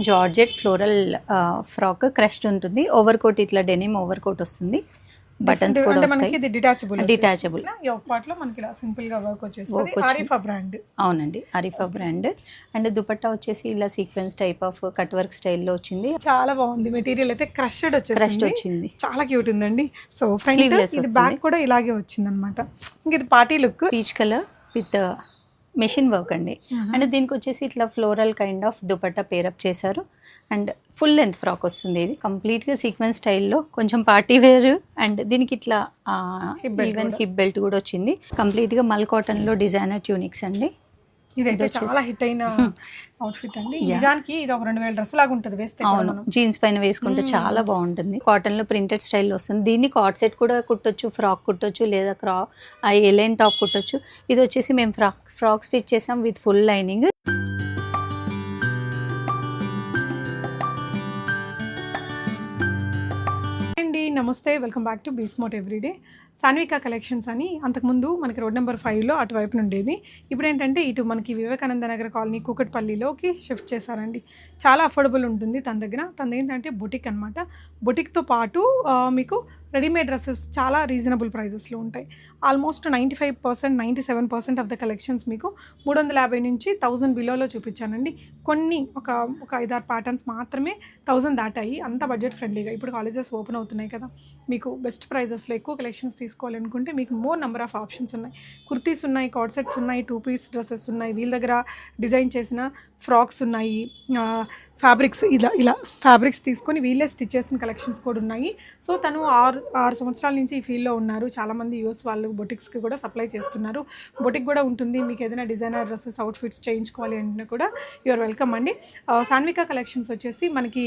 Georgette floral frock crushed ఉంటుంది. Over coat ఇట్లా denim over coat వస్తుంది. బటన్స్ కూడా మనకి ఇది డిటాచబుల్ యోక్ పార్ట్ లో మనకి ఇలా సింపుల్ గా వర్క్ వచ్చేస్తుంది. ఆరిఫా బ్రాండ్. అవునండి, ఆరిఫా బ్రాండ్. అండ్ దుపట్టా వచ్చేసి ఇలా sequence type of cut work స్టైల్లో వచ్చింది. చాలా బాగుంది. మెటీరియల్ అయితే క్రష్డ్ వచ్చింది. చాలా క్యూట్ ఉందండి. సో ఫ్రంట్ ఇది బ్యాక్ కూడా ఇలాగే వచ్చింది అనమాట. ఇంక ఇది party look, peach colour with machine work అండి. అండ్ దీనికి వచ్చేసి ఇట్లా floral kind of dupatta pair up చేశారు. అండ్ ఫుల్ లెంత్ ఫ్రాక్ వస్తుంది. ఇది కంప్లీట్గా సీక్వెన్స్ స్టైల్లో కొంచెం పార్టీ వేర్. అండ్ దీనికి ఇట్లా ఈవెన్ హిప్ బెల్ట్ కూడా వచ్చింది. కంప్లీట్గా మల్ కాటన్లో డిజైనర్ ట్యూనిక్స్ అండి. ఇదైతే చాలా హిట్ అయిన అవుట్ఫిట్ అండి. నిజానికి ఇది ఒక 2000 డ్రెస్ లాగా ఉంటుంది వేస్తే. అవును, జీన్స్ పైన వేసుకుంటే చాలా బాగుంటుంది. కాటన్ లో ప్రింటెడ్ స్టైల్ వస్తుంది. దీన్ని కార్డ్ సెట్ కూడా కుట్టొచ్చు, ఫ్రాక్ కుట్టొచ్చు, లేదా ఎలైన్ టాప్ కుట్టొచ్చు. ఇది వచ్చేసి మేము ఫ్రాక్ స్టిచ్ చేసాం విత్ ఫుల్ లైనింగ్. నమస్తే, వెల్కమ్ బ్యాక్ టు బీస్మోట్ ఎవ్రీడే. సాన్విక కలెక్షన్స్ అని అంతకుముందు మనకి రోడ్ నెంబర్ 5లో అటువైపు ఉండేది. ఇప్పుడు ఏంటంటే ఇటు మనకి వివేకానంద నగర్ కాలనీ కూకట్పల్లిలోకి షిఫ్ట్ చేశారండి. చాలా అఫోర్డబుల్ ఉంటుంది తన దగ్గర. తనది ఏంటంటే బొటిక్ అనమాట. బొటిక్తో పాటు మీకు రెడీమేడ్ డ్రెస్సెస్ చాలా రీజనబుల్ ప్రైజెస్లో ఉంటాయి. ఆల్మోస్ట్ 95%, 97% ఆఫ్ ద కలెక్షన్స్ మీకు 350 నుంచి 1000 బిలోలో చూపించానండి. కొన్ని ఒక 5-6 ప్యాటర్న్స్ మాత్రమే 1000 దాటాయి. అంత బడ్జెట్ ఫ్రెండ్లీగా. ఇప్పుడు కాలేజెస్ ఓపెన్ అవుతున్నాయి కదా, మీకు బెస్ట్ ప్రైజెస్లో ఎక్కువ కలెక్షన్స్ తీసుకోవాలనుకుంటే మీకు మోర్ నెంబర్ ఆఫ్ ఆప్షన్స్ ఉన్నాయి. కుర్తీస్ ఉన్నాయి, కార్డ్ సెట్స్ ఉన్నాయి, 2 పీస్ డ్రెస్సెస్ ఉన్నాయి, వీళ్ళ దగ్గర డిజైన్ చేసిన ఫ్రాక్స్ ఉన్నాయి, ఫ్యాబ్రిక్స్ ఇలా ఫ్యాబ్రిక్స్ తీసుకొని వీళ్ళే స్టిచ్ చేసిన కలెక్షన్స్ కూడా ఉన్నాయి. సో తను 6 సంవత్సరాల నుంచి ఈ ఫీల్డ్లో ఉన్నారు. చాలామంది యూఎస్ వాళ్ళు బొటిక్స్కి కూడా సప్లై చేస్తున్నారు. బొటిక్ కూడా ఉంటుంది. మీకు ఏదైనా డిజైనర్ డ్రెస్సెస్ అవుట్ఫిట్స్ చేయించుకోవాలి అంటే కూడా యూఆర్ వెల్కమ్ అండి. సాన్విక కలెక్షన్స్ వచ్చేసి మనకి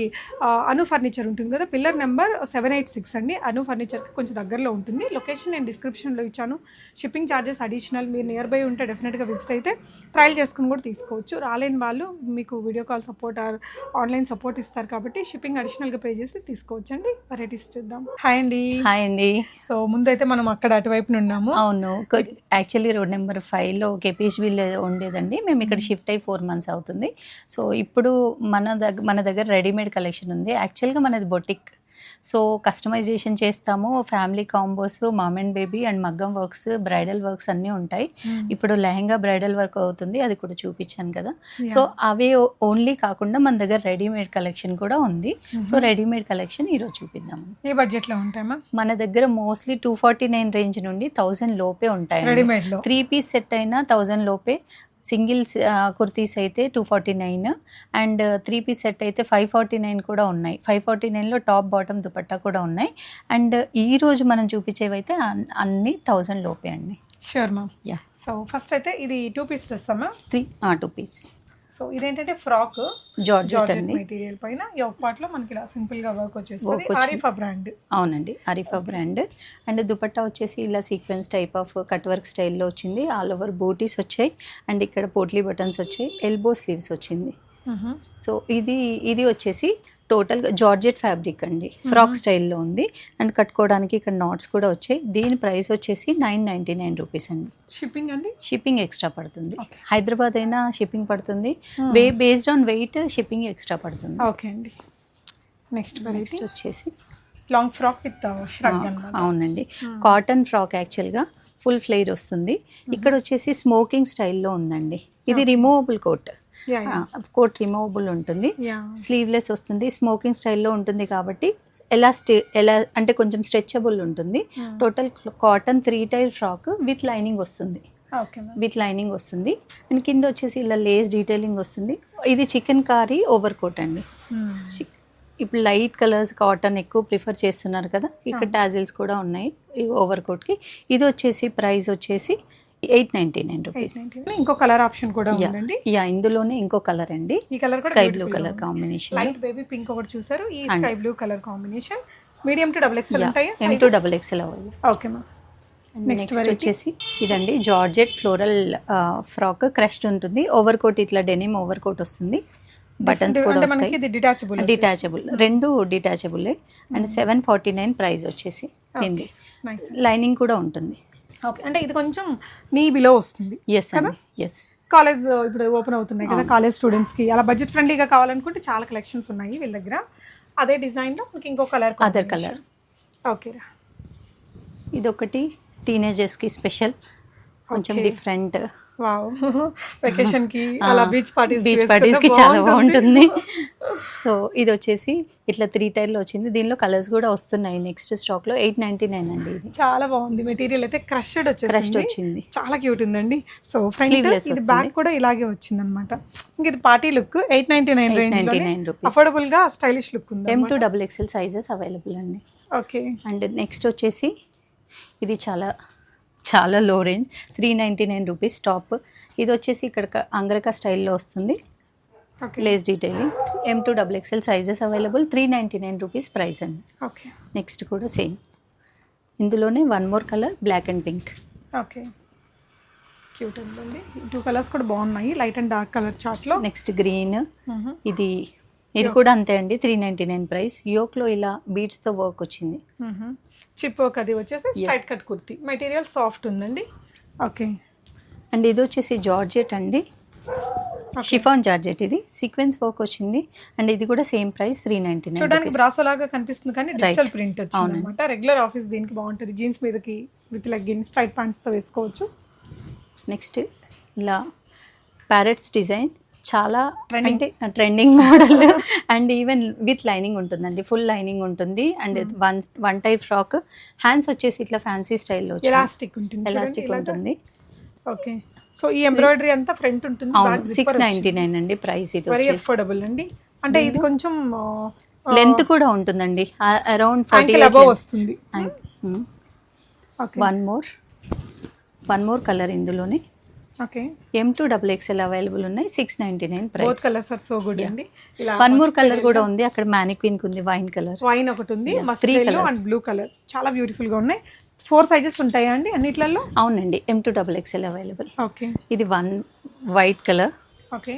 అను ఫర్నిచర్ ఉంటుంది కదా, పిల్లర్ నెంబర్ 786 అండి. అను ఫర్నిచర్కి కొంచెం దగ్గరలో ఉంటుంది. లొకేషన్ నేను డిస్క్రిప్షన్లో ఇచ్చాను. Shipping charges additional. మీరు నియర్ బై ఉంటే డెఫినెట్గా విజిట్ అయితే ట్రయల్ చేసుకుని కూడా తీసుకోవచ్చు. రాలేని వాళ్ళు మీకు video call support or online support ఇస్తారు కాబట్టి షిప్పింగ్ అడిషనల్గా పే చేసి తీసుకోవచ్చు అండి. వెరైటీస్ చూద్దాం. హాయ్ అండి. సో ముందైతే మనం అక్కడ అటువైపు ఉన్నాము. అవును, యాక్చువల్లీ రోడ్ నెంబర్ 5లో కేపీహెచ్బీలో ఉండేదండి. మేము ఇక్కడ షిఫ్ట్ అయ్యి 4 months అవుతుంది. సో ఇప్పుడు మన దగ్గర రెడీమేడ్ కలెక్షన్ ఉంది. యాక్చువల్గా మనది బొటిక్. సో కస్టమైజేషన్ చేస్తాము. Family combos, mom and baby and మగ్గం వర్క్స్, బ్రైడల్ వర్క్స్ అన్నీ ఉంటాయి. ఇప్పుడు లెహంగా బ్రైడల్ వర్క్ అవుతుంది, అది కూడా చూపించాను కదా. సో అవే ఓన్లీ కాకుండా మన దగ్గర రెడీమేడ్ కలెక్షన్ కూడా ఉంది. సో రెడీమేడ్ కలెక్షన్ ఈరోజు చూపిద్దాము. ఏ బడ్జెట్లో ఉంటాయమ్మా? మన దగ్గర మోస్ట్లీ 249 రేంజ్ నుండి 1000 లోపే ఉంటాయి. 3 పీస్ సెట్ అయినా 1000 లోపే. సింగిల్ కుర్తీస్ అయితే 249 అండ్ 3 పీస్ సెట్ అయితే 549 కూడా ఉన్నాయి. 549లో టాప్ బాటమ్ దుపట్టా కూడా ఉన్నాయి. అండ్ ఈరోజు మనం చూపించేవైతే అన్ని 1000 లోపే అండి. Sure ma'am. Yeah. So first అయితే ఇది 2 పీస్ డ్రెస్ అమ్మా? 2 పీస్. సో ఇదేంటంటే ఫ్రాక్ జార్జెట్ మెటీరియల్ పైన యోక్ పార్ట్ లో మనకి ఇలా సింపుల్ గా వర్క్ వచ్చేస్తుంది. ఆరిఫా బ్రాండ్. అవునండి, ఆరిఫా బ్రాండ్. అండ్ దుపట్టా వచ్చేసి ఇలా sequence type of cut work స్టైల్లో వచ్చింది. ఆల్ ఓవర్ బూటీస్ వచ్చాయి. అండ్ ఇక్కడ పోట్లీ బటన్స్ వచ్చాయి. ఎల్బో స్లీవ్స్ వచ్చింది. సో ఇది వచ్చేసి టోటల్గా జార్జెట్ ఫ్యాబ్రిక్ అండి. ఫ్రాక్ స్టైల్లో ఉంది. అండ్ కట్టుకోవడానికి ఇక్కడ నాట్స్ కూడా వచ్చాయి. దీని ప్రైస్ వచ్చేసి 999 రూపీస్ అండి. షిప్పింగ్ అండి? షిప్పింగ్ ఎక్స్ట్రా పడుతుంది. హైదరాబాద్ అయినా షిప్పింగ్ పడుతుంది. Based on weight shipping extra పడుతుంది. ఓకే అండి. నెక్స్ట్ వచ్చేసి లాంగ్ ఫ్రాక్ విత్ ష్రగ్. అవునండి, కాటన్ ఫ్రాక్. యాక్చువల్గా ఫుల్ ఫ్లేర్ వస్తుంది. ఇక్కడ వచ్చేసి స్మోకింగ్ స్టైల్లో ఉందండి. ఇది రిమూవబుల్ కోట్ రిమూవబుల్ ఉంటుంది. స్లీవ్లెస్ వస్తుంది. స్మోకింగ్ స్టైల్లో ఉంటుంది కాబట్టి ఎలా అంటే కొంచెం స్ట్రెచబుల్ ఉంటుంది. Total cotton 3 tier frock with lining వస్తుంది. అండ్ కింద వచ్చేసి ఇలా లేస్ డీటెయిలింగ్ వస్తుంది. ఇది చికెన్ కారీ ఓవర్ కోట్ అండి. ఇప్పుడు లైట్ కలర్స్ కాటన్ ఎక్కువ ప్రిఫర్ చేస్తున్నారు కదా, ఇక్కడ టాజిల్స్ కూడా ఉన్నాయి ఈ ఓవర్ కోట్కి. ఇది వచ్చేసి ప్రైస్ వచ్చేసి 899 రూపీస్. ఇంకో కలర్ ఆప్షన్ కూడా ఉందండి. ఇందులోనే ఇంకో కలర్ అండి. ఈ colour sky blue colour combination. Light baby pink ఒకటి చూసారు. ఈ sky blue colour combination medium to XXL ఉంటాయి. M to XXL అవ్వాలి. ఓకే మా. నెక్స్ట్ వచ్చేసి ఇదండి జార్జెట్ ఫ్లోరల్ ఫ్రాక్ క్రష్డ్ ఉంటుంది. ఓవర్ కోట్ ఇట్లా డెనిమ్ ఓవర్ కోట్ వస్తుంది. బటన్స్ కూడా వస్తాయి. Detachable, 2 detachable. అండ్ 749 ప్రైస్ వచ్చేసి. దీనికి లైనింగ్ కూడా ఉంటుంది. ఓకే, అంటే ఇది కొంచెం నీ బిలో వస్తుంది. ఎస్ అండి, ఎస్. కాలేజ్ ఇప్పుడు ఓపెన్ అవుతున్నాయి కదా కాలేజ్ స్టూడెంట్స్కి అలా బడ్జెట్ ఫ్రెండ్లీగా కావాలనుకుంటే చాలా కలెక్షన్స్ ఉన్నాయి వీళ్ళ దగ్గర. అదే డిజైన్లో మీకు ఇంకో కలర్ అదర్ కలర్. ఓకేరా. ఇదొకటి టీనేజర్స్కి స్పెషల్, కొంచెం డిఫరెంట్. వావ్, వెకేషన్ కి అలా బీచ్ పార్టీస్ కి చాలా బాగుంటుంది. సో ఇది వచ్చేసి ఇట్లా 3 టైర్లో వచ్చింది. దీనిలో కలర్స్ కూడా వస్తున్నాయి నెక్స్ట్ స్టాక్ లో. 899 అండి. ఇది చాలా బాగుంది. మెటీరియల్ అయితే క్రష్డ్ వచ్చింది, చాలా క్యూట్ ఉందండి. సో ఫ్రంట్ ఇది బ్యాక్ కూడా ఇలాగే వచ్చింది అనమాట. ఇంక ఇది పార్టీ లుక్. 899 రేంజ్ లో అఫోర్డబుల్ గా స్టైలిష్ లుక్ ఉంది. M2XXL సైజెస్ అవైలబుల్ అండి. ఓకే. అండ్ నెక్స్ట్ వచ్చేసి ఇది చాలా లో రేంజ్, 399 రూపీస్ టాప్. ఇది వచ్చేసి ఇక్కడ అంగ్రకా స్టైల్లో వస్తుంది, lace detailing. M2XXL sizes available, 399 rupees price అండి. ఓకే. నెక్స్ట్ కూడా సేమ్, ఇందులోనే one more colour, black and pink. Okay, cute ఉందండి. 2 కలర్స్ కూడా బాగున్నాయి, light and dark colour chart లో. Next green. ఇది కూడా అంతే అండి, 399 ప్రైస్. యోక్లో ఇలా బీడ్స్ తో వర్క్ వచ్చింది. చిప్ వర్క్ అది వచ్చేసి straight cut kurti. Material soft ఉందండి. ఓకే. అండ్ ఇది వచ్చేసి జార్జెట్ అండి, షిఫాన్ జార్జెట్. ఇది సీక్వెన్స్ వర్క్ వచ్చింది. అండ్ ఇది కూడా సేమ్ ప్రైస్, 399. చూడడానికి బ్రాసో లాగా కనిపిస్తుంది కానీ డిజిటల్ ప్రింట్ వచ్చింది అనమాట. రెగ్యులర్ ఆఫీస్ దీనికి బాగుంటుంది. జీన్స్ మీదకి విత్ లెగ్గిన్ స్ట్రైట్ ప్యాంట్స్ తో వేసుకోవచ్చు. నెక్స్ట్ ఇలా ప్యారెట్స్ డిజైన్, చాలా అంటే trending model. And even with lining ఉంటుందండి, ఫుల్ లైనింగ్ ఉంటుంది. And one type frock. Hands వచ్చేసి ఇట్లా ఫ్యాన్సీ స్టైల్లో ఎలాస్టిక్ ఉంటుంది. ఓకే. సో ఈ ఎంబ్రాయిడరీ అంతా ఫ్రంట్ ఉంటుంది. 699 అండి ప్రైస్. ఇది వెరీ అఫోర్డబుల్ అండి. అంటే ఇది కొంచెం లెంత్ కూడా ఉంటుందండి, అరౌండ్ 40 అబవ్ వస్తుంది. వన్ మోర్ కలర్ ఇందులోనే. ఓకే. M2XXL అవైలబుల్ ఉన్నాయి, 699 price. Both colours are so good అండి. వన్ మోర్ కలర్ కూడా ఉంది అక్కడ, మ్యానిక్విన్ కి ఉంది, వైన్ కలర్. వైన్ ఒకటి ఉంది, mustard yellow and blue colour. చాలా బ్యూటిఫుల్ గా ఉన్నాయి. 4 సైజెస్ ఉంటాయా అండి అన్నిట్లలో? అవునండి, M2XXL అవైలబుల్. ఓకే. ఇది వన్ వైట్ కలర్. ఓకే.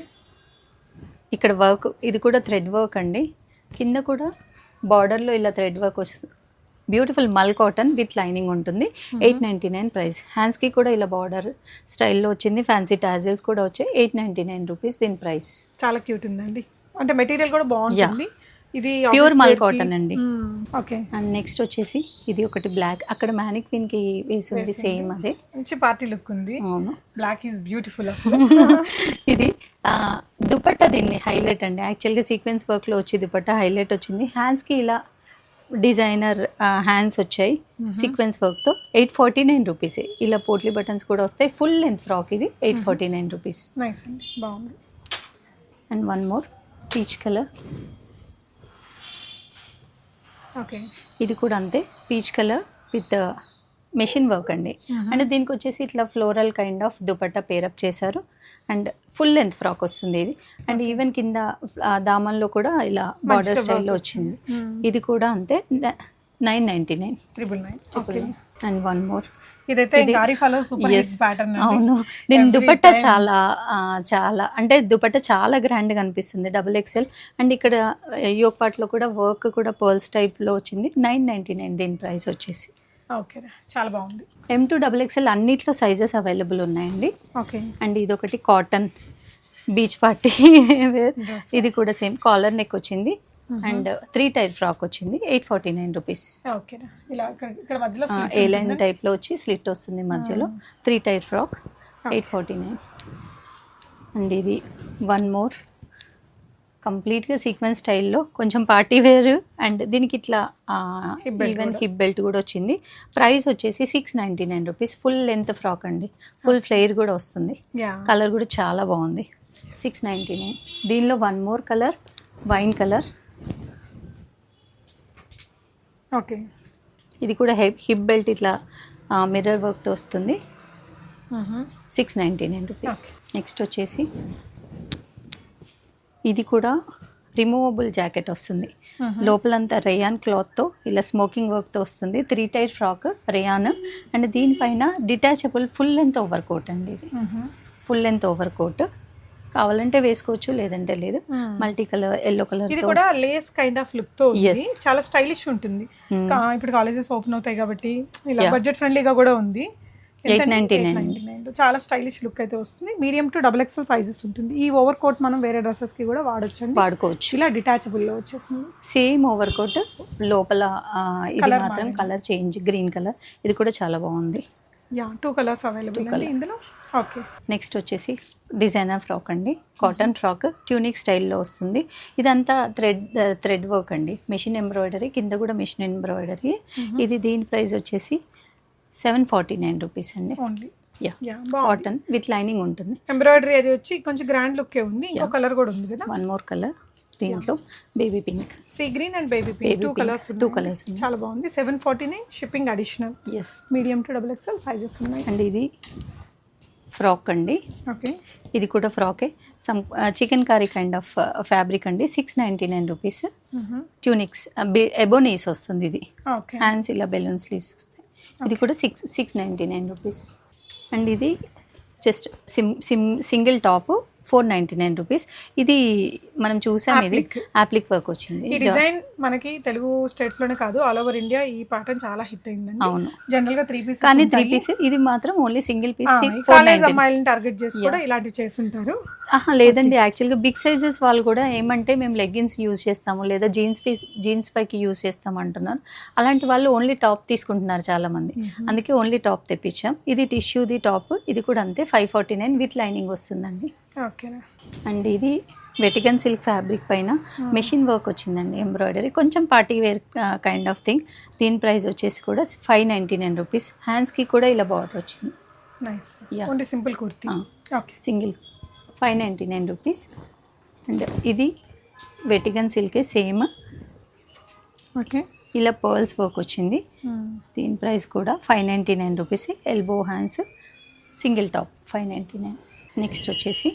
ఇక్కడ వర్క్, ఇది కూడా థ్రెడ్ వర్క్ అండి. కింద కూడా బార్డర్లో ఇలా థ్రెడ్ వర్క్ వస్తుంది. బ్యూటిఫుల్ మల్ కాటన్ విత్ లైనింగ్ ఉంటుంది. 899 ప్రైస్. హ్యాండ్స్కి కూడా ఇలా బార్డర్ స్టైల్లో వచ్చింది, ఫ్యాన్సీ టాజిల్స్ కూడా వచ్చాయి. 899 రూపీస్ దీని ప్రైస్. చాలా క్యూట్ ఉందండి. అంటే మెటీరియల్ కూడా బాగుంటుంది. ఇది ప్యూర్ మల్ కాటన్ అండి. ఓకే. అండ్ నెక్స్ట్ వచ్చేసి ఇది ఒకటి బ్లాక్, అక్కడ మ్యానిక్విన్ కి వేసింది సేమ్ అదే. మంచి పార్టీ లుక్ ఉంది. అవును, బ్లాక్ ఈజ్ బ్యూటిఫుల్. ఇది దుపట్టా దీన్ని హైలైట్ అండి. యాక్చువల్గా సీక్వెన్స్ వర్క్ లో వచ్చి దుపట్టా హైలైట్ వచ్చింది. హ్యాండ్స్ కి ఇలా డిజైనర్ హ్యాండ్స్ వచ్చాయి సీక్వెన్స్ వర్క్ తో. 849 రూపీస్. ఇలా పోట్లీ బటన్స్ కూడా వస్తాయి. ఫుల్ లెంత్ ఫ్రాక్ ఇది, 849 రూపీస్. నైస్ అండి, బాగుంది. And one more peach colour. Okay. ఇది కూడా అంతే, peach colour with machine work అండి. అండ్ దీనికి వచ్చేసి ఇట్లా floral kind of dupatta pair up చేశారు. అండ్ ఫుల్ లెంత్ ఫ్రాక్ వస్తుంది ఇది. అండ్ ఈవెన్ కింద దామన్లో కూడా ఇలా బార్డర్ స్టైల్లో వచ్చింది. ఇది కూడా అంతే, 999. 999. And one more. ఇదైతే గారిఫాలో సూపర్ హిట్ ప్యాటర్న్. అవును, దీని దుపట్టా చాలా అంటే దుపట్టా చాలా గ్రాండ్గా అనిపిస్తుంది. XXL. అండ్ ఇక్కడ యోక్ పార్ట్లో కూడా వర్క్ కూడా పర్ల్స్ టైప్లో వచ్చింది. 999 దీని ప్రైస్ వచ్చేసి. ఓకే, చాలా బాగుంది. M2XXL అన్నిట్లో సైజెస్ అవైలబుల్ ఉన్నాయండి. ఓకే. అండ్ ఇదొకటి కాటన్ బీచ్ పార్టీ వేర్. ఇది కూడా సేమ్ కాలర్ నెక్ వచ్చింది. అండ్ 3 టైర్ ఫ్రాక్ వచ్చింది. 849 రూపీస్. ఓకే. ఇలా ఇక్కడ మధ్యలో ఏ లైన్ టైప్లో వచ్చి స్లిట్ వస్తుంది మధ్యలో. 3 టైర్ ఫ్రాక్, 849. అండ్ ఇది వన్ మోర్ కంప్లీట్గా సీక్వెన్స్ స్టైల్లో, కొంచెం పార్టీ వేర్. అండ్ దీనికి ఇట్లా ఈవెన్ హిప్ బెల్ట్ కూడా వచ్చింది. ప్రైస్ వచ్చేసి 699 రూపీస్. ఫుల్ లెంత్ ఫ్రాక్ అండి, ఫుల్ ఫ్లేర్ కూడా వస్తుంది. కలర్ కూడా చాలా బాగుంది. 699. దీనిలో one more colour, wine colour. Okay. ఇది కూడా హిప్ బెల్ట్ ఇట్లా మిర్రర్ వర్క్తో వస్తుంది. 699 రూపీస్. నెక్స్ట్ వచ్చేసి ఇది కూడా రిమూవబుల్ జాకెట్ వస్తుంది. లోపలంతా రేయాన్ క్లాత్తో ఇలా స్మోకింగ్ వర్క్తో వస్తుంది. 3 టైర్ ఫ్రాక్ రేయాన్. అండ్ దీనిపైన detachable full length over coat అండి. ఇది ఫుల్ లెంత్ ఓవర్ కోట్. కావాలంటే వేసుకోవచ్చు, లేదంటే లేదు. Multi colour, yellow colour. ఇది కూడా లేస్ కైండ్ ఆఫ్ లుక్ తో ఉంది. చాలా స్టైలిష్ ఉంటుంది. ఇప్పుడు కాలేజెస్ ఓపెన్ అవుతాయి కాబట్టి ఇలా బడ్జెట్ ఫ్రెండ్లీగా కూడా ఉంది. 899. చాలా స్టైలిష్ లుక్ అయితే వస్తుంది. Medium to double XL sizes ఉంటుంది. ఈ ఓవర్ కోట్ మనం వేరే డ్రెస్సెస్ కి కూడా వాడొచ్చండి. వాడుకోవచ్చు. ఇలా డిటాచబుల్ లో వచ్చేసింది. సేమ్ ఓవర్ కోట్ లోపల ఇది Colour మాత్రం మారింది. Colour change, green colour. ఇది కూడా చాలా బాగుంది. యా 2 కలర్స్ అవైలబుల్ అండి ఇందులో. ఓకే, నెక్స్ట్ వచ్చేసి డిజైనర్ ఫ్రాక్ అండి, కాటన్ ఫ్రాక్ ట్యూనిక్ స్టైల్లో వస్తుంది. ఇదంతా థ్రెడ్ వర్క్ అండి, మెషిన్ ఎంబ్రాయిడరీ, కింద కూడా మెషిన్ ఎంబ్రాయిడరీ. ఇది దీని ప్రైస్ వచ్చేసి 749 రూపీస్ అండి. ఓన్లీ. యా, యా బాగుంది. కాటన్ విత్ లైనింగ్ ఉంటుంది. ఎంబ్రాయిడరీ అది వచ్చి కొంచెం గ్రాండ్ లుక్ ఉంది. ఇంకో కలర్ కూడా ఉంది కదా, వన్ మోర్ కలర్ దీంట్లో baby pink, sea green and baby pink. Baby 2 pink. Colours Two colours ఉన్నాయి. చాలా బాగుంది. 749 shipping additional. Yes. Medium to double XL sizes ఉన్నాయి. అండ్ ఇది ఫ్రాక్ అండి, ఓకే, ఇది కూడా ఫ్రాకే. Some chikankari kind of fabric అండి. 699 రూపీస్. ట్యూనిక్స్ ఎబోనీస్ వస్తుంది. ఇది ఓకే, హ్యాండ్స్ ఇలా బెలూన్ స్లీవ్స్ వస్తాయి. ఇది కూడా 699 రూపీస్. అండ్ ఇది జస్ట్ సింగిల్ టాప్ 499 రూపీస్. ఇది మనం చూసాం, ఇది యాప్లిక్ వర్క్ వచ్చింది. ఈ డిజైన్ మనకి తెలుగు స్టేట్స్ లోనే కాదు, ఆల్ ఓవర్ ఇండియా ఈ ప్యాటర్న్ చాలా హిట్ అయిందండి. అవును, జనరల్ గా 3 పీస్, కానీ 3 పీస్. ఇది మాత్రం ఓన్లీ సింగిల్ పీస్. కాలేజ్ అమ్మాయిలను టార్గెట్ చేసి కూడా ఇలాంటివి చేస్తుంటారు. లేదండి, యాక్చువల్గా బిగ్ సైజెస్ వాళ్ళు కూడా ఏమంటే మేము లెగ్గిన్స్ యూజ్ చేస్తాము లేదా జీన్స్ పైకి యూజ్ చేస్తాము అంటున్నారు. అలాంటి వాళ్ళు ఓన్లీ టాప్ తీసుకుంటున్నారు చాలా మంది. అందుకే ఓన్లీ టాప్ తెప్పించాం. ఇది టిష్యూది టాప్, ఇది కూడా అంతే 549 విత్ లైనింగ్ వస్తుందండి. ఓకేనా. అండ్ ఇది వెటికన్ సిల్క్ ఫ్యాబ్రిక్ పైన మెషిన్ వర్క్ వచ్చిందండి, ఎంబ్రాయిడరీ, కొంచెం party wear kind of thing. దీని ప్రైస్ వచ్చేసి కూడా 599 రూపీస్. హ్యాండ్స్కి కూడా ఇలా బార్డర్ వచ్చింది. Nice. Yeah. Only simple kurti. Okay, single 599 rupees. And ఇది వెటికన్ సిల్కే సేమ్, ఓకే, ఇలా పర్ల్స్ వర్క్ వచ్చింది. దీని ప్రైస్ కూడా 599 rupees. Elbow hands, single top 599. Next వచ్చేసి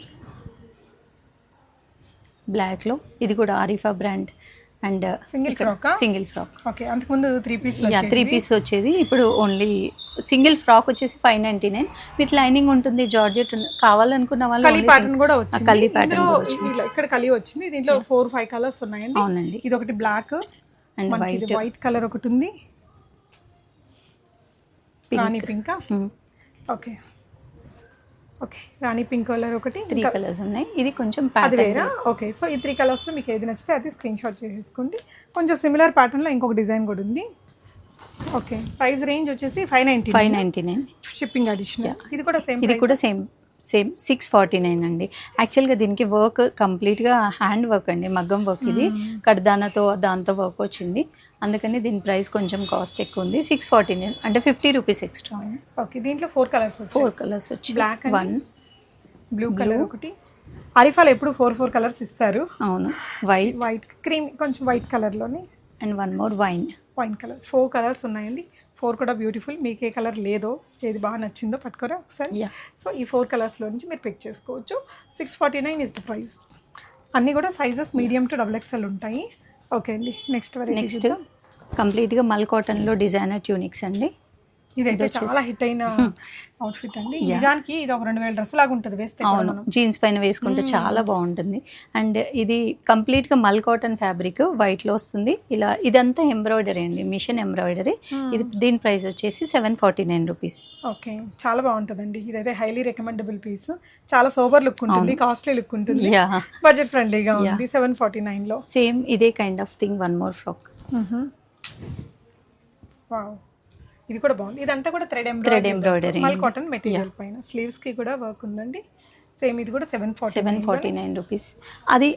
బ్లాక్లో, ఇది కూడా Arifa brand. And single frock. Single frock. Okay, అంతకుముందు 3 పీస్. 3 పీస్ వచ్చేది. ఇప్పుడు ఓన్లీ సింగిల్ ఫ్రాక్ వచ్చేసి 599 విత్ లైనింగ్ ఉంటుంది. జార్జెట్ కావాలనుకున్న వాళ్ళు కలీ ప్యాటర్న్ కూడా వచ్చింది. కలీ ప్యాటర్న్ కూడా వచ్చింది. ఇక్కడ కలీ వచ్చింది. దీంట్లో 4-5 కలర్స్ ఉన్నాయండి. అవునండి. ఇది ఒకటి బ్లాక్ అండ్ వైట్ కలర్ ఒకటి ఉంది. రాణి పింక్. ఓకే, ఓకే, రాణి పింక్ కలర్ ఒకటి. 3 కలర్స్ ఉన్నాయి. ఇది కొంచెం అది ప్యాటర్న్. వేరా. ఓకే, సో ఈ 3 కలర్స్ లో మీకు ఏది నచ్చితే అది స్క్రీన్ షాట్ చేసేసుకోండి. కొంచెం సిమిలర్ ప్యాటర్న్ లో ఇంకొక డిజైన్ కూడా ఉంది. ఓకే, ప్రైస్ రేంజ్ వచ్చేసి 599 షిప్పింగ్ అడిషనల్. ఇది కూడా సేమ్. ఇది కూడా సేమ్ 649 అండి. యాక్చువల్గా దీనికి వర్క్ కంప్లీట్గా హ్యాండ్ వర్క్ అండి, మగ్గం వర్క్. ఇది కడ్దానాతో దాంతో వర్క్ వచ్చింది. అందుకని దీని ప్రైస్ కొంచెం కాస్ట్ ఎక్కువ ఉంది. 649 అంటే 50 రూపీస్ ఎక్స్ట్రా ఉంది. ఓకే, దీంట్లో 4 కలర్స్. 4 కలర్స్ వచ్చి బ్లాక్, 1 బ్లూ కలర్ ఒకటి. ఆరిఫాలో ఎప్పుడు 4 కలర్స్ ఇస్తారు. అవును, వైట్, క్రీమ్, కొంచెం వైట్ కలర్ లోని. And 1 more wine colour. 4 colours ఉన్నాయండి. 4 కూడా బ్యూటిఫుల్. మీకు ఏ కలర్ లేదో, ఏది బాగా నచ్చిందో పట్టుకోరా ఒకసారి. సో ఈ 4 కలర్స్లో నుంచి మీరు పిక్ చేసుకోవచ్చు. 649 ఇస్ ద ప్రైస్. అన్నీ కూడా sizes medium to double XL ఉంటాయి. ఓకే అండి, నెక్స్ట్ కంప్లీట్గా మల్ కాటన్లో డిజైనర్ ట్యూనిక్స్ అండి. ఇదైతే చాలా హిట్ అయిన అవుట్ఫిట్ అండి. నిజానికి ఇది ఒక 2000 డ్రెస్ లాగా ఉంటుంది వేస్తే. అవును, జీన్స్ పైన వేసుకుంటే చాలా బాగుంటుంది. అండ్ ఇది కంప్లీట్గా మల్ కాటన్ ఫ్యాబ్రిక్ వైట్లో వస్తుంది. ఇలా ఇదంతా ఎంబ్రాయిడరీ అండి, మిషన్ ఎంబ్రాయిడరీ. ఇది దీని ప్రైస్ వచ్చేసి 749 రూపీస్. ఓకే, చాలా బాగుంటుందండి. ఇదైతే హైలీ రికమెండబుల్ పీస్. చాలా సోబర్ లుక్ ఉంటుంది, కాస్ట్లీ లుక్ ఉంటుంది, బడ్జెట్ ఫ్రెండ్లీగా ఉంది. 749లో సేమ్ ఇదే kind of thing. 1 more frock. Wow, ఇది కూడా బాగుంది. ఇదంతా కూడా థ్రెడ్ ఎంబ్రాయిడరీ మల్ కాటన్ మెటీరియల్ పైన. స్లీవ్స్ కి కూడా వర్క్ ఉందండి. సేమ్ ఇది కూడా 749 రూపీస్.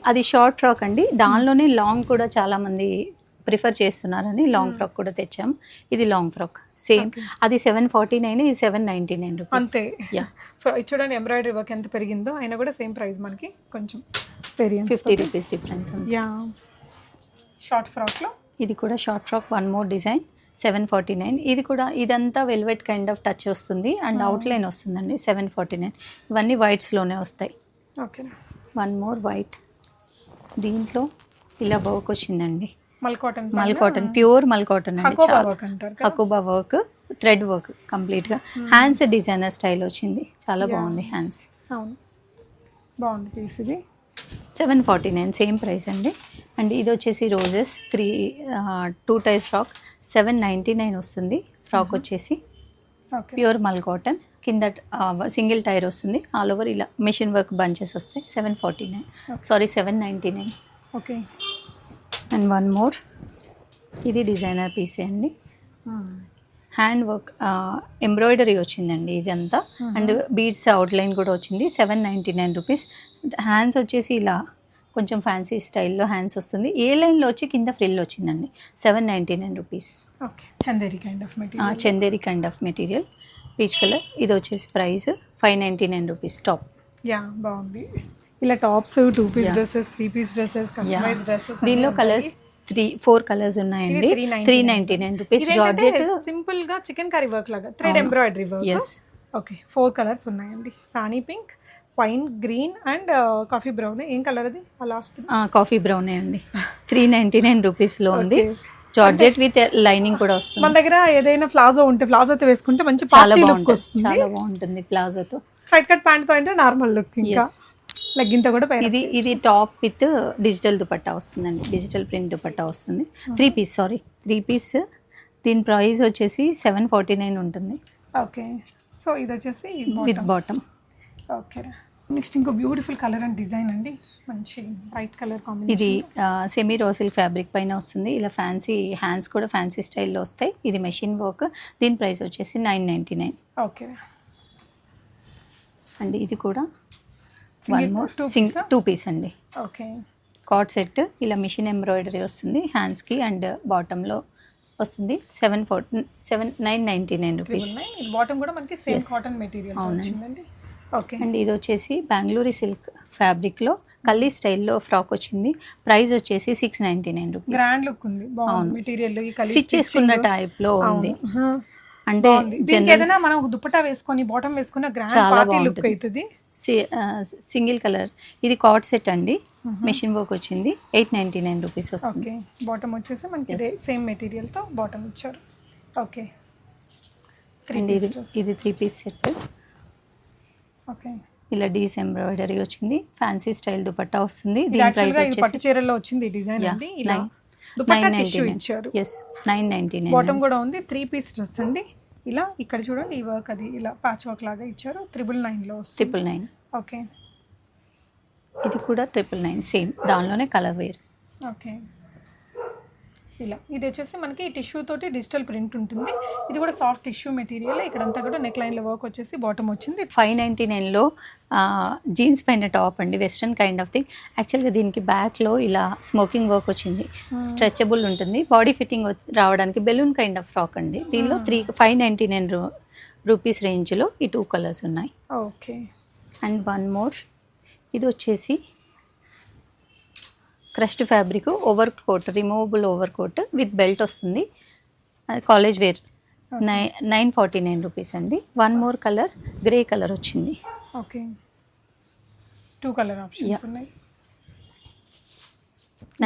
అది షార్ట్ ఫ్రాక్ అండి. దానిలోనే లాంగ్ కూడా చాలా మంది ప్రిఫర్ చేస్తున్నారని లాంగ్ ఫ్రాక్ కూడా తెచ్చాం. ఇది లాంగ్ ఫ్రాక్ సేమ్. అది 749, ఇది 799 రూపీస్ అంతే. చూడండి ఎంబ్రాయిడరీ వర్క్ ఎంత పెరిగిందో. అయినా కూడా సేమ్ ప్రైస్ మనకి కొంచెం వేరియన్స్ 50 రూపీస్ డిఫరెన్స్ ఉంది. షార్ట్ ఫ్రాక్లో ఇది కూడా షార్ట్ ఫ్రాక్. 1 more design 749. ఇది కూడా ఇదంతా వెల్వెట్ కైండ్ ఆఫ్ టచ్ వస్తుంది అండ్ అవుట్లైన్ వస్తుందండి. 749. ఇవన్నీ వైట్స్లోనే వస్తాయి. Okay, 1 more white. దీంట్లో ఇలా వర్క్ వచ్చిందండి, మల్ కాటన్ ప్యూర్ మల్ కాటన్ అండి. హకుబా వర్క్, థ్రెడ్ వర్క్ కంప్లీట్గా. హ్యాండ్స్ డిజైనర్ స్టైల్ వచ్చింది, చాలా బాగుంది హ్యాండ్స్. అవును, బాగుంది పీస్. ఇది 749 సేమ్ ప్రైస్ అండి. అండ్ ఇది వచ్చేసి రోజెస్ 2 టైప్ ఫ్రాక్ 799 వస్తుంది. ఫ్రాక్ వచ్చేసి ఓకే ప్యూర్ మల్ కాటన్, కింద సింగిల్ టైర్ వస్తుంది, ఆల్ ఓవర్ ఇలా మిషన్ వర్క్ బంచెస్ వస్తాయి. 749 sorry 799. Okay and one more, ఇది డిజైనర్ పీసే అండి, హ్యాండ్ వర్క్ ఎంబ్రాయిడరీ వచ్చిందండి ఇదంతా, అండ్ బీడ్స్ అవుట్లైన్ కూడా వచ్చింది. 799 రూపీస్. హ్యాండ్స్ వచ్చేసి ఇలా కొంచెం ఫ్యాన్సీ స్టైల్లో హ్యాండ్స్ వస్తుంది, ఏ లైన్లో వచ్చి కింద ఫ్రిల్ వచ్చిందండి. 799 rupees. Okay Chanderi kind of material. Chanderi kind of material, peach colour. ఇది వచ్చేసి ప్రైస్ 599 రూపీస్ టాప్. యా బాగుంది. ఇలా tops 2 piece dresses, 3 piece dresses, customize dresses, దీనిలో కలర్స్ 4 కలర్స్ ఉన్నాయండి. 399 రూపీస్. జార్జెట్ సింపుల్ గా చికెన్ కర్రీ వర్క్ లాగా thread embroidery work. Yes. Okay 4 colours ఉన్నాయండి. Rani pink, wine, green and coffee brown. ఏం కలర్ అది last? Coffee brown అండి. 399 రూపీస్ లో ఉంది. జార్జెట్ విత్ లైనింగ్ కూడా వస్తుంది. మన దగ్గర ఏదైనా ప్లాజో ఉంటే ప్లాజోతో వేసుకుంటే మంచి చాలా పార్టీ లుక్ బాగుంటుంది, వస్తుంది. చాలా బాగుంటుంది ప్లాజోతో. స్ట్రైట్ కట్ ప్యాంట్ తో అంటే నార్మల్ లుక్. ఇంకా లెగ్గిన్ తో కూడా పైన. ఇది టాప్ విత్ డిజిటల్ దుపట్టా వస్తుందండి, డిజిటల్ ప్రింట్ దుపట్టా వస్తుంది. 3 పీస్, సారీ 3 పీస్. దీని ప్రైస్ వచ్చేసి 749 ఉంటుంది. ఓకే సో ఇది వచ్చేసి విత్ బాటమ్. ఓకే నెక్స్ట్ ఇంకో బ్యూటిఫుల్ కలర్ అండ్ డిజైన్ అండి, మంచి బ్రైట్ కలర్ కాంబినేషన్. ఇది సెమీ రా సిల్క్ ఫ్యాబ్రిక్ పైన వస్తుంది. ఇలా ఫ్యాన్సీ హ్యాండ్స్ కూడా ఫ్యాన్సీ స్టైల్లో వస్తాయి. ఇది మెషిన్ వర్క్. దీని ప్రైస్ వచ్చేసి 999. ఓకే అండ్ ఇది కూడా Single వన్ మోర్, 2 piece ఆ? 2 పీస్ అండి. Okay card set. ఇలా మిషన్ ఎంబ్రాయిడరీ వస్తుంది హ్యాండ్స్కి అండ్ బాటంలో వస్తుంది. 999 రూపీస్. ఇది బాటమ్ కూడా మనకి సేమ్ Yes. కాటన్ మెటీరియల్ అవునండి. వచ్చిందండి. ఓకే అండ్ ఇది వచ్చేసి బెంగళూరు సిల్క్ ఫ్యాబ్రిక్లో కల్లీ స్టైల్లో ఫ్రాక్ వచ్చింది. ప్రైస్ వచ్చేసి 699 రూపీస్. గ్రాండ్ లుక్ ఉంది, బాగుంది అవును. మెటీరియల్. ఈ కలర్ స్టిచ్ చేసుకున్న టైప్లో ఉంది. అంటే దీనికి ఏదైనా మనం దుపట్టా వేసుకొని బాటమ్ వేసుకున్న గ్రాండ్ చాలా పార్టీ లుక్ బాగుంటుంది. అవుతుంది. Single colour. ఇది కార్డ్ సెట్ అండి, మెషిన్ వర్క్ వచ్చింది. 899 రూపీస్ వస్తుంది. ఓకే బాటమ్ వచ్చేసి మనకి ఇదే సేమ్ మెటీరియల్ తో బాటమ్ ఇచ్చారు. ఓకే అండ్ ఇది 3 పీస్ సెట్. ఓకే ఇలా డీస్ ఎంబ్రాయిడరీ వచ్చింది, ఫ్యాన్సీ స్టైల్ దుపట్టా వస్తుంది. ఇది దీని యాక్చువల్ ప్రైస్ గా ఇది పట్టు వచ్చేసి చీరల్లో వచ్చింది డిజైన్ అండి. ఇలా దుపట్టా టిష్యూ ఇచ్చారు. 999. బాటమ్ కూడా ఉంది. 3 పీస్ డ్రెస్ అండి. ఇలా ఇక్కడ చూడండి ఈ వర్క్ అది ఇలా ప్యాచ్ వర్క్ లాగా ఇచ్చారు. 999 లో వస్తుంది. 999. ఓకే ఇది కూడా 999 సేమ్, దానిలోనే కలర్ వేర్. ఓకే ఇలా ఇది వచ్చేసి మనకి టిష్యూ తోటి డిజిటల్ ప్రింట్ ఉంటుంది. ఇది కూడా సాఫ్ట్ టిష్యూ మెటీరియల్. ఇక్కడంతా కూడా నెక్ లైన్లో వర్క్ వచ్చేసి బాటమ్ వచ్చింది. 599లో జీన్స్ పైన టాప్ అండి, వెస్ట్రన్ కైండ్ ఆఫ్ థింగ్. యాక్చువల్గా దీనికి బ్యాక్లో ఇలా స్మోకింగ్ వర్క్ వచ్చింది, స్ట్రెచబుల్ ఉంటుంది, బాడీ ఫిట్టింగ్ రావడానికి బెలూన్ కైండ్ ఆఫ్ ఫ్రాక్ అండి. దీనిలో 599 రూపీస్ రేంజ్లో ఈ 2 కలర్స్ ఉన్నాయి. ఓకే అండ్ వన్ మోర్, ఇది వచ్చేసి crushed fabric over coat, removable over coat with belt వస్తుంది. College wear. 949 రూపీస్ అండి. One more colour, grey colour వచ్చింది. ఓకే 2 కలర్ ఆప్షన్స్ ఉన్నాయి.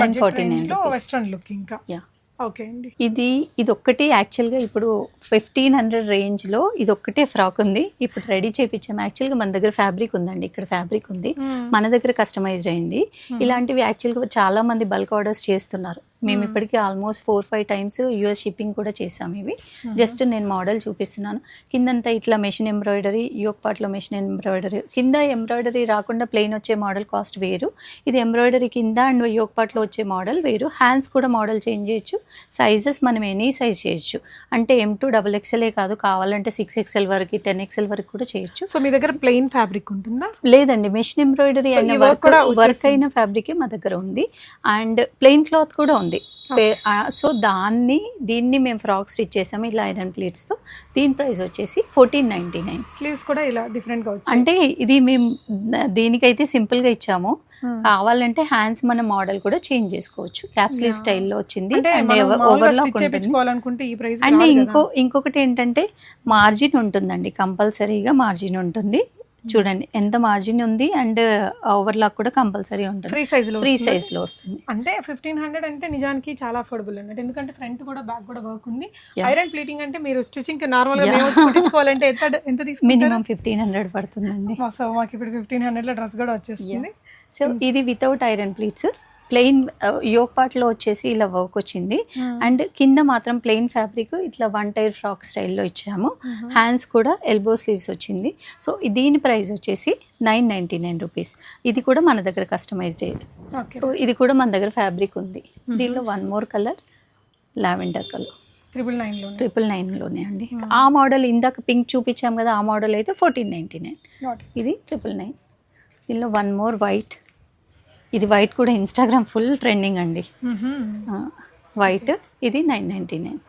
949 రూపీస్. వెస్ట్రన్ లుక్ ఇంకా. యా ఓకే అండి. ఇది ఒక్కటి యాక్చువల్గా ఇప్పుడు 1500 రేంజ్లో ఇది ఒక్కటే ఫ్రాక్ ఉంది. ఇప్పుడు రెడీ చేయించాము. యాక్చువల్గా మన దగ్గర ఫ్యాబ్రిక్ ఉందండి, ఇక్కడ ఫ్యాబ్రిక్ ఉంది, మన దగ్గర కస్టమైజ్డ్ అయింది. ఇలాంటివి యాక్చువల్గా చాలా మంది బల్క్ ఆర్డర్స్ చేస్తున్నారు. మేము ఇప్పటికీ ఆల్మోస్ట్ 4-5 టైమ్స్ యూఎస్ షిప్పింగ్ కూడా చేసాము. ఇవి జస్ట్ నేను మోడల్ చూపిస్తున్నాను. కిందంతా ఇట్లా మెషిన్ ఎంబ్రాయిడరీ, యోక్ పార్ట్లో మెషిన్ ఎంబ్రాయిడరీ, కింద ఎంబ్రాయిడరీ రాకుండా ప్లెయిన్ వచ్చే మోడల్ కాస్ట్ వేరు, ఇది ఎంబ్రాయిడరీ కింద అండ్ యోక్ పార్ట్లో వచ్చే మోడల్ వేరు. హ్యాండ్స్ కూడా మోడల్ చేంజ్ చేయొచ్చు, సైజెస్ మనం ఎనీ సైజ్ చేయొచ్చు. అంటే M2 XXL కాదు, కావాలంటే 6XL వరకు 10XL వరకు కూడా చేయొచ్చు. సో మీ దగ్గర ప్లెయిన్ ఫ్యాబ్రిక్ ఉంటుందా? లేదండి, మెషిన్ ఎంబ్రాయిడరీ So, అయిన ఈ work కూడా వర్క్ అయిన ఫ్యాబ్రిక్ మా దగ్గర ఉంది. అండ్ ప్లెయిన్ క్లాత్ కూడా ఉంది. సో దీన్ని మేము ఫ్రాక్ స్టిచ్ చేసాము ఇలా ఐరన్ ప్లేట్స్తో. దీని ప్రైస్ వచ్చేసి 1499. స్లీవ్స్ కూడా ఇలా డిఫరెంట్గా వచ్చాయి. అంటే ఇది మేము దీనికైతే సింపుల్గా ఇచ్చాము, కావాలంటే హ్యాండ్స్ మన మోడల్ కూడా చేంజ్ చేసుకోవచ్చు. క్యాప్ స్లీవ్ స్టైల్లో వచ్చింది అండ్ ఓవర్లాక్ ఉంటుంది. ఈ ప్రైస్ అంటే ఇంకొకటి ఏంటంటే మార్జిన్ ఉంటుందండి, కంపల్సరీగా మార్జిన్ ఉంటుంది. చూడండి ఎంత మార్జిన్ ఉంది, అండ్ ఓవర్లాక్ కూడా కంపల్సరీ ఉంటుంది. ఫ్రీ సైజ్ లో వస్తుంది. అంటే 1500 అంటే నిజానికి చాలా అఫోర్డబుల్ అన్నట్టు. ఎందుకంటే ఫ్రంట్ కూడా బ్యాక్ కూడా వర్క్ ఉంది. ఐరన్ ప్లేటింగ్ అంటే మీరు స్టిచింగ్ నార్మల్ గా కుట్టించుకోవాలంటే ఎంత తీసుకుంటారు? మినిమం 1500 పడుతుందండి. సో మాకు ఇప్పుడు 1500 లో డ్రెస్ కూడా వచ్చేస్తుంది. సో ఇది without iron pleats plain yoke పార్ట్లో వచ్చేసి ఇలా వర్క్ వచ్చింది అండ్ కింద మాత్రం ప్లెయిన్ ఫ్యాబ్రిక్ ఇట్లా వన్ టైర్ ఫ్రాక్ స్టైల్లో ఇచ్చాము. హ్యాండ్స్ కూడా ఎల్బో స్లీవ్స్ వచ్చింది. సో దీని ప్రైస్ వచ్చేసి 999 రూపీస్. ఇది కూడా మన దగ్గర కస్టమైజ్డ్. సో ఇది కూడా మన దగ్గర ఫ్యాబ్రిక్ ఉంది. దీనిలో one more colour lavender colour 999లోనే అండి. ఆ మోడల్ ఇందాక పింక్ చూపించాం కదా, ఆ మోడల్ అయితే 1499. ఇది 999. దీనిలో వన్ మోర్ వైట్. ఇది వైట్ కూడా ఇన్స్టాగ్రామ్ ఫుల్ ట్రెండింగ్ అండి. వైట్ ఇది 999.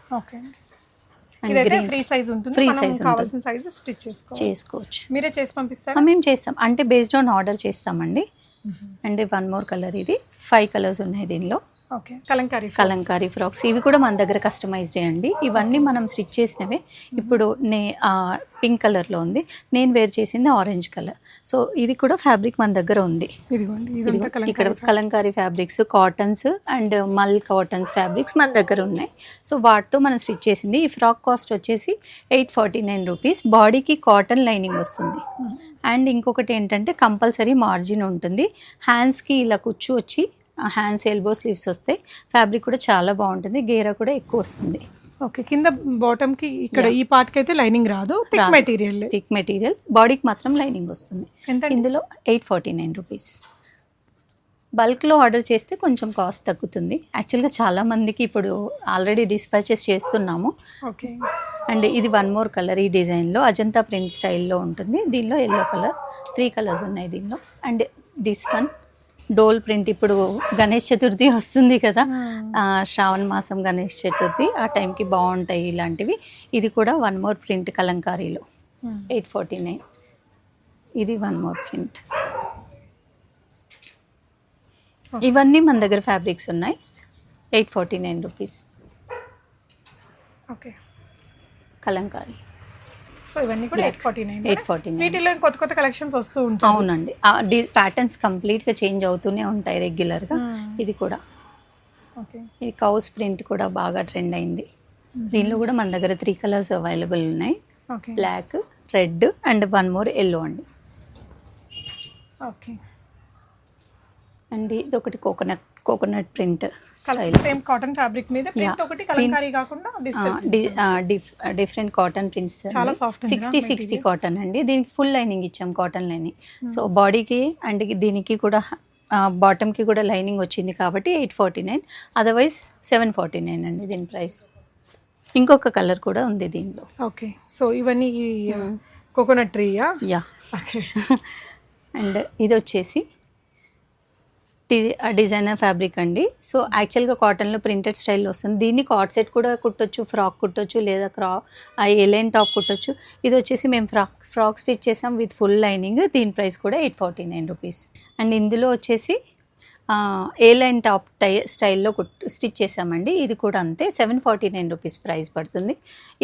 ఫ్రీ సైజ్ ఉంటుంది. ఫ్రీ సైజ్ కావాల్సిన సైజ్ స్టిచ్ చేసుకోవచ్చు. మీరే చేసి పంపిస్తారా? మేము చేస్తాం, అంటే బేస్డ్ ఆన్ ఆర్డర్ చేస్తామండి. And one more colour. ఇది 5 కలర్స్ ఉన్నాయి దీనిలో. కలంకారీ ఫ్రాక్స్ ఇవి కూడా మన దగ్గర కస్టమైజ్డ్ అండి. ఇవన్నీ మనం స్టిచ్ చేసినవే. ఇప్పుడు పింక్ కలర్లో ఉంది, నేను వేర్ చేసింది ఆరెంజ్ కలర్. సో ఇది కూడా ఫ్యాబ్రిక్ మన దగ్గర ఉంది. ఇక్కడ కలంకారీ ఫ్యాబ్రిక్స్, కాటన్స్ అండ్ మల్ కాటన్స్ ఫ్యాబ్రిక్స్ మన దగ్గర ఉన్నాయి. సో వాటితో మనం స్టిచ్ చేసింది. ఈ ఫ్రాక్ కాస్ట్ వచ్చేసి 849 రూపీస్. బాడీకి కాటన్ లైనింగ్ వస్తుంది. అండ్ ఇంకొకటి ఏంటంటే కంపల్సరీ మార్జిన్ ఉంటుంది. హ్యాండ్స్కి ఇలా కుచ్చు వచ్చి హ్యాండ్స్ ఎల్బో స్లీవ్స్ వస్తాయి. ఫ్యాబ్రిక్ కూడా చాలా బాగుంటుంది. గేరా కూడా ఎక్కువ వస్తుంది. ఓకే, కింద బాటమ్ కి ఇక్కడ ఈ పార్ట్ కి అయితే లైనింగ్ రాదు. Thick material. బాడీకి మాత్రం లైనింగ్ వస్తుంది. ఇందులో 849 రూపీస్. బల్క్లో ఆర్డర్ చేస్తే కొంచెం కాస్ట్ తగ్గుతుంది. యాక్చువల్గా చాలా మందికి ఇప్పుడు ఆల్రెడీ డిస్పాచెస్ చేస్తున్నాము. ఓకే. అండ్ ఇది వన్ మోర్ కలర్. ఈ డిజైన్లో అజంతా ప్రింట్ స్టైల్లో ఉంటుంది. దీనిలో ఎల్లో కలర్. 3 కలర్స్ ఉన్నాయి దీనిలో. And this one doll print. ఇప్పుడు గణేష్ చతుర్థి వస్తుంది కదా, శ్రావణ మాసం గణేష్ చతుర్థి, ఆ టైంకి బాగుంటాయి ఇలాంటివి. ఇది కూడా వన్ మోర్ ప్రింట్ కలంకారీలో 849. ఇది వన్ మోర్ ప్రింట్. ఇవన్నీ మన దగ్గర ఫ్యాబ్రిక్స్ ఉన్నాయి. 849 రూపీస్. ఓకే, కలంకారీ. సో ఇవన్నీ కూడా 849. వీటిలో కొత్త కలెక్షన్స్ వస్తూ ఉంటాయి. అవునండి, ప్యాటర్న్స్ కంప్లీట్గా చేంజ్ అవుతూనే ఉంటాయి రెగ్యులర్గా. ఇది కూడా ఓకే. ఇది కౌస్ ప్రింట్ కూడా బాగా ట్రెండ్ అయింది. దీనిలో కూడా మన దగ్గర 3 కలర్స్ అవైలబుల్ ఉన్నాయి. Black, red and one more yellow అండి. ఓకే. అండ్ ఇది ఒకటి coconut print style. Same cotton fabric మీద ప్రింట్ ఒకటి కలంకారీ కాకుండా డిఫరెంట్ కాటన్ ప్రింట్స్. చాలా సాఫ్ట్. 60 కాటన్ అండి. దీనికి ఫుల్ లైనింగ్ ఇచ్చాం, కాటన్ లైనింగ్. సో బాడీకి అండ్ దీనికి కూడా బాటమ్కి కూడా లైనింగ్ వచ్చింది కాబట్టి 849. అదర్వైజ్ 749 అండి దీని ప్రైస్. ఇంకొక కలర్ కూడా ఉంది దీనిలో. ఓకే. సో ఇవన్నీ కోకోనట్ ట్రీయా? యా. ఓకే. అండ్ ఇది వచ్చేసి డిజైనర్ ఫ్యాబ్రిక్ అండి. సో యాక్చువల్గా కాటన్లో ప్రింటెడ్ స్టైల్లో వస్తుంది. దీన్ని కార్డ్ సెట్ కూడా కుట్టొచ్చు, ఫ్రాక్ కుట్టొచ్చు, లేదా ఎలైన్ టాప్ కుట్టొచ్చు. ఇది వచ్చేసి మేము ఫ్రాక్ స్టిచ్ చేసాం విత్ ఫుల్ లైనింగ్. దీని ప్రైస్ కూడా 849 రూపీస్. అండ్ ఇందులో వచ్చేసి ఏ లైన్ టాప్ స్టైల్లో స్టిచ్ చేసామండి. ఇది కూడా అంతే 749 రూపీస్ ప్రైస్ పడుతుంది.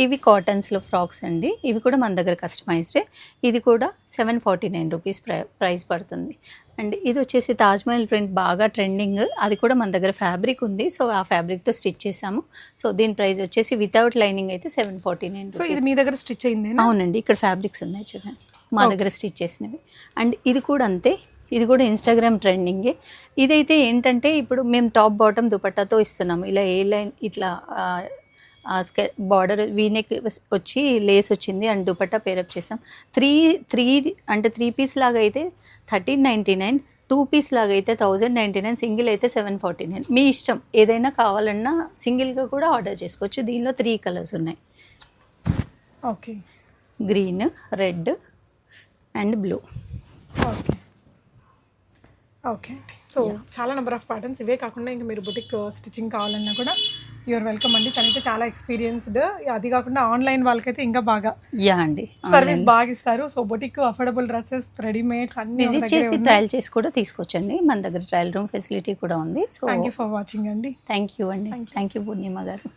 ఇవి కాటన్స్లో ఫ్రాక్స్ అండి. ఇవి కూడా మన దగ్గర కస్టమైజ్డే. ఇది కూడా 749 రూపీస్ ప్రైస్ పడుతుంది. అండ్ ఇది వచ్చేసి తాజ్మహల్ ప్రింట్ బాగా ట్రెండింగ్. అది కూడా మన దగ్గర ఫ్యాబ్రిక్ ఉంది. సో ఆ ఫ్యాబ్రిక్తో స్టిచ్ చేసాము. సో దీని ప్రైస్ వచ్చేసి వితౌట్ లైనింగ్ అయితే 749. సో ఇది మీ దగ్గర స్టిచ్ అయింది? అవునండి, ఇక్కడ ఫ్యాబ్రిక్స్ ఉన్నాయి చూడండి, మా దగ్గర స్టిచ్ చేసినవి. అండ్ ఇది కూడా అంతే. ఇది కూడా ఇన్స్టాగ్రామ్ ట్రెండింగే. ఇదైతే ఏంటంటే ఇప్పుడు మేము టాప్ బాటమ్ దుపట్టాతో ఇస్తున్నాము. ఇలా ఏ లైన్ ఇట్లా బార్డర్ వీనెక్ వచ్చి లేస్ వచ్చింది అండ్ దుపట్టా పేరప్ చేసాం. 3 పీస్ లాగా అయితే 1399, 2 పీస్ లాగా అయితే 1099, సింగిల్ అయితే 749. మీ ఇష్టం, ఏదైనా కావాలన్నా సింగిల్గా కూడా ఆర్డర్ చేసుకోవచ్చు. దీనిలో 3 కలర్స్ ఉన్నాయి. Okay. Green, red and blue. Okay. Okay. So చాలా నెంబర్ ఆఫ్ ప్యాటర్న్స్. ఇవే కాకుండా ఇంకా మీరు బుటిక్ స్టిచ్చింగ్ కావాలన్నా కూడా యూఆర్ వెల్కమ్ అండి. తనైతే చాలా ఎక్స్పీరియన్స్డ్. అది కాకుండా ఆన్లైన్ వాళ్ళకైతే ఇంకా బాగా అండి సర్వీస్ బాగా ఇస్తారు. So boutique affordable dresses, readymades అన్ని విజిట్ చేసి ట్రయల్ చేసి కూడా తీసుకోవచ్చండి. మన దగ్గర ట్రయల్ రూమ్ ఫెసిలిటీ కూడా ఉంది. So thank you for watching అండి. థ్యాంక్ యూ అండి. థ్యాంక్ యూ పూర్ణిమ గారు.